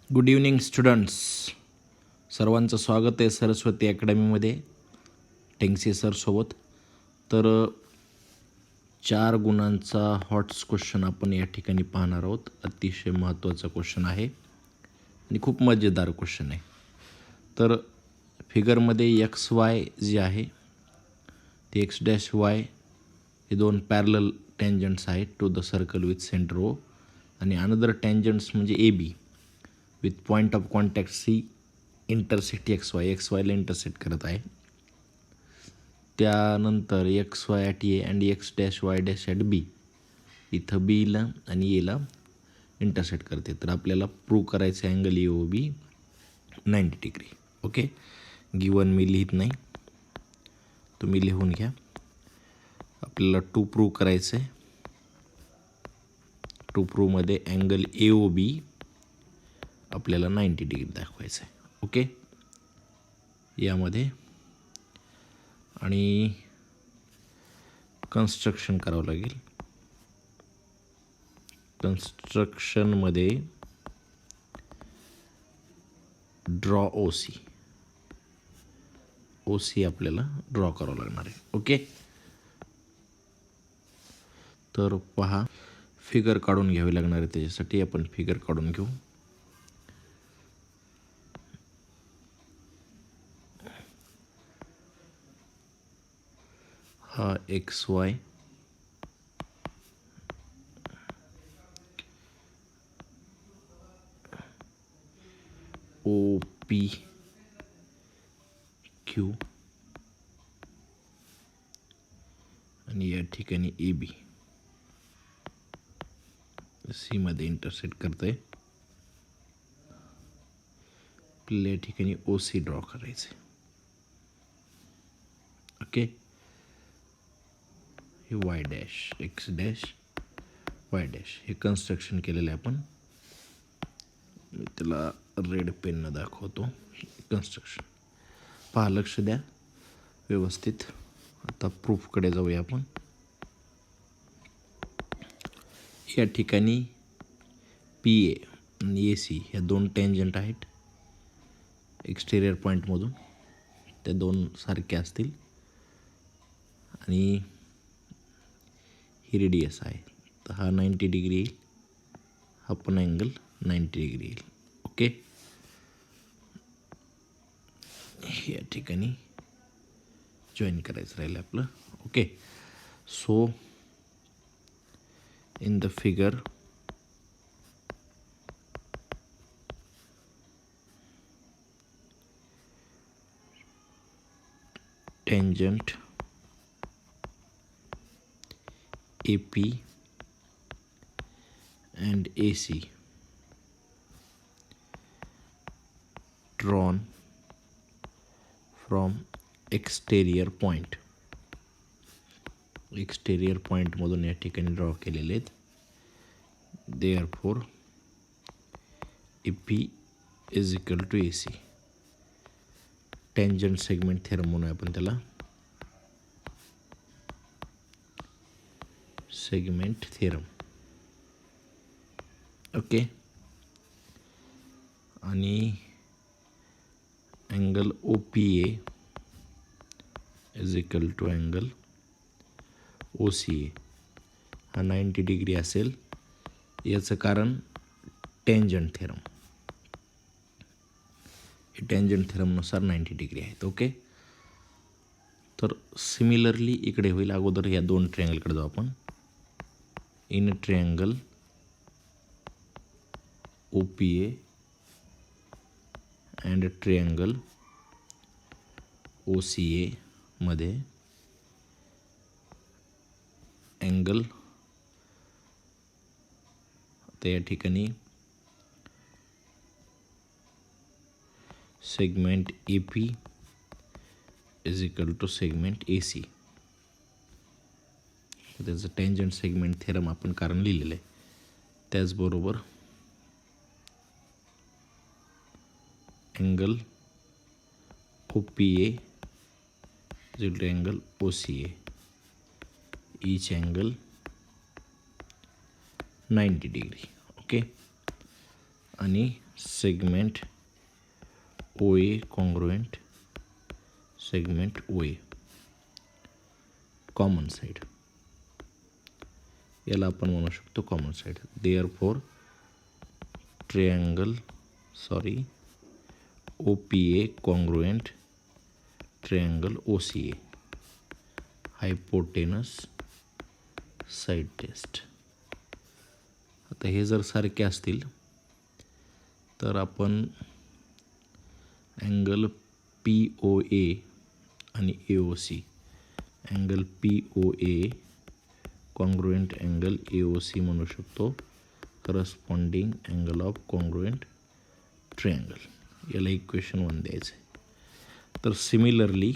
Good evening students. सर्वांचं स्वागत आहे सरस्वती अकॅडमीमध्ये टेंगसे सरसोबत. तर 4 गुणांचा हॉट्स क्वेश्चन आपण या ठिकाणी पाहणार आहोत. अतिशय महत्त्वाचा क्वेश्चन आहे आणि खूप मजेदार क्वेश्चन आहे. तर फिगरमध्ये एक्स वाय जे आहे ते एक्स डॅश वाय हे दोन पॅरलल टँजंट्स आहेत to the circle with centre O, आणि अनदर टँजंट्स म्हणजे A B with point of contact C intersect X वायला इंटरसेक्ट करत आहे. त्यानंतर X Y at A and X dash Y dash at B इथं बीला आणि एला इंटरसेक्ट करते. तर आपल्याला प्रूव्ह करायचं angle A O B 90 degree. Okay, given मी लिहित नाही, तुम्ही लिहून घ्या. आपल्याला टू प्रूव्ह करायचं आहे. टू प्रूव्हमध्ये अँगल ए ओ बी आपल्याला 90 डिग्री दाखवायचं आहे. ओके, यामध्ये आणि कन्स्ट्रक्शन करावं लागेल. कन्स्ट्रक्शनमध्ये ड्रॉ ओ सी आपल्याला ड्रॉ करावं लागणार आहे. ओके, तर पहा, फिगर काढून घ्यावी लागणार आहे. त्याच्यासाठी आपण फिगर काढून घेऊ. हा X Y, O P Q आणि या ठिकाणी ए बी सीमध्ये इंटरसेक्ट करत आहे. आपल्याला या ठिकाणी ओ सी ड्रॉ करायचं आहे. ओके, हे Y dash x dash Y dash हे कन्स्ट्रक्शन केलेलं आहे आपण. मी त्याला रेड पेननं दाखवतो. कन्स्ट्रक्शन पहा, लक्ष द्या व्यवस्थित. आता प्रूफकडे जाऊया आपण. या ठिकाणी पी ए आणि ए सी ह्या दोन टँजंट आहेत एक्सटेरियर पॉईंटमधून. त्या दोन सारखे असतील आणि ही रेडियस आहे. तर हा 90 डिग्री येईल, हा पण अँगल 90 डिग्री येईल. ओके, या ठिकाणी जॉईन करायचं राहिलं आपलं. Okay, so in the figure tangent AP and AC drawn from exterior point. Exterior पॉईंटमधून या ठिकाणी ड्रॉ केलेले आहेत. Therefore AP is equal to AC. Tangent segment theorem म्हणून आपण त्याला सेगमेंट थेरम. ओके, आणि angle O P A is equal to angle O C A हा 90 डिग्री असेल. याचं कारण टँजंट थेरम, हे टँजंट थेरमनुसार 90 डिग्री आहेत. ओके, तर सिमिलरली इकडे होईल. अगोदर या दोन ट्रायंगलकडे जाऊ आपण. In triangle O P A and triangle O C A मध्ये अँगल, आता या ठिकाणी segment A P is equal to segment A C. त्याचं टँजंट सेगमेंट थेरम आपण कारण लिहिलेलं आहे. त्याचबरोबर angle O P A is equal to angle O C A, each angle 90 degree. Okay, आणि segment O A congruent segment O A common side, याला आपण म्हणू शकतो common side. Therefore O P A congruent triangle O C A hypotenuse side test. आता हे जर सारखे असतील तर आपण अँगल पी ओ ए आणि A O C, angle P O A congruent angle A O C म्हणू शकतो, corresponding angle of congruent triangle. याला इक्वेशन 1 द्यायचं आहे. तर सिमिलरली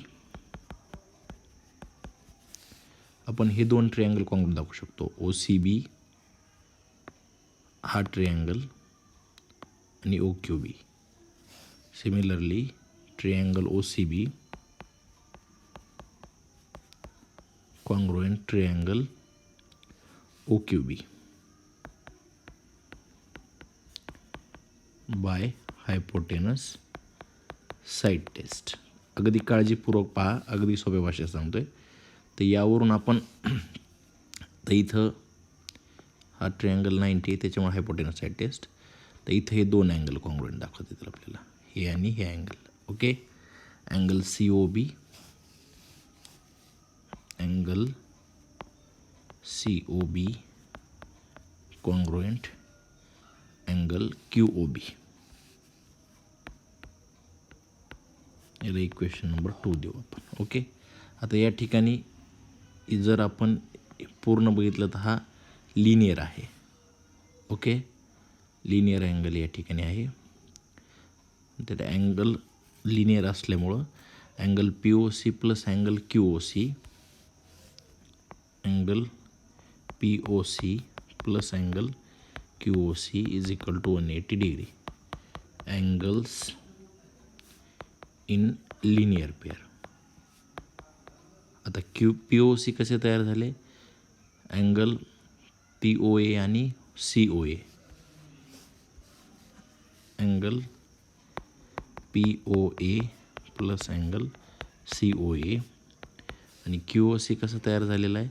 आपण हे दोन ट्रायंगल कॉन्ग्रुएंट दाखवू शकतो. ओ सी बी हा ट्रायंगल आणि O Q B. Similarly triangle O C B congruent triangle O Q B by hypotenuse side test. अगदी काळजीपूर्वक पहा, अगदी सोप्या भाषेत सांगतोय. तर यावरून आपण तर इथं हा ट्रायंगल 90 आहे, त्याच्यामुळे हायपोटेनस साईड टेस्ट. तर इथं हे दोन अँगल कॉन्ग्रुएंट दाखवत येतील आपल्याला, हे आणि हे angle. Okay, angle C O B, angle C O B congruent angle Q O B. याला इक्वेशन नंबर 2 देऊ आपण. ओके, आता या ठिकाणी जर आपण पूर्ण बघितलं तर हा लिनियर आहे. ओके, लिनियर अँगल या ठिकाणी आहे. तर अँगल लिनियर असल्यामुळं angle P O C plus angle Q O C, angle P O C plus angle Q O C is equal to 180 degree. Angles in linear pair. आता P O C कसे तयार झाले? Angle P O A आणि C O A, angle P O A plus angle C O A. आणि Q O C कसं तयार झालेला आहे?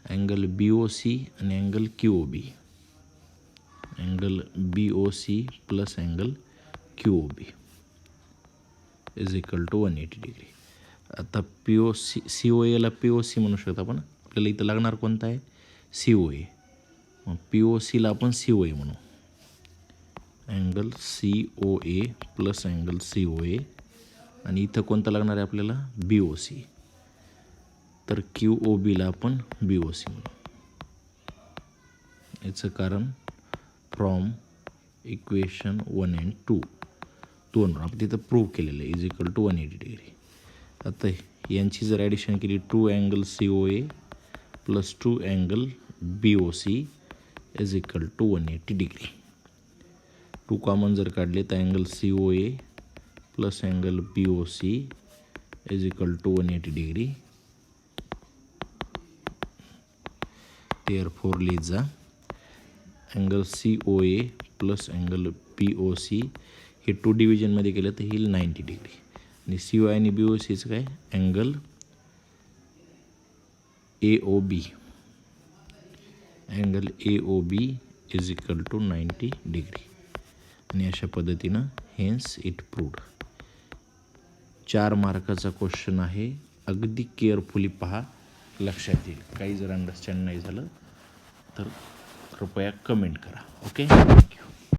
अँगल बी ओ सी आणि angle Q O B, angle B O C plus angle Q O B is equal to 180 degree. आता P O C C O एला P O C म्हणू शकतो आपण. आपल्याला इथं लागणार कोणता आहे? सी ओ ए. मग पी ओ सीला आपण सी ओ ए म्हणू. Angle C O A plus angle C O A. आणि इथं कोणता लागणार आहे आपल्याला? बी ओ सी. तर क्यू ओ बीला आपण बी ओ सी म्हणू. याचं कारण फ्रॉम इक्वेशन 1 and 2 दोन आपण तिथं प्रूव्ह केलेलं आहे, इज इक्वल टू 180 डिग्री. आता यांची जर ॲडिशन केली, 2 angle C O A plus 2 angle B O C is equal to 180 degree. 2 common जर काढले तर angle C O A plus angle B O C is equal to 180 degree. Therefore लिहिजा angle C O A plus angle B O C हे 2 डिव्हिजनमध्ये केलं तर येईल 90 degree. आणि C ओ आणि बी ओ सीचं काय? Angle A O B, angle A O B is equal to 90 degree. आणि अशा पद्धतीनं हेन्स इट प्रूव्ड. 4 मार्काचा क्वेश्चन आहे. अगदी केअरफुली पहा, लक्षात येईल. काही जर अंडरस्टँड नाही झालं तर कृपया कमेंट करा. Okay, thank you.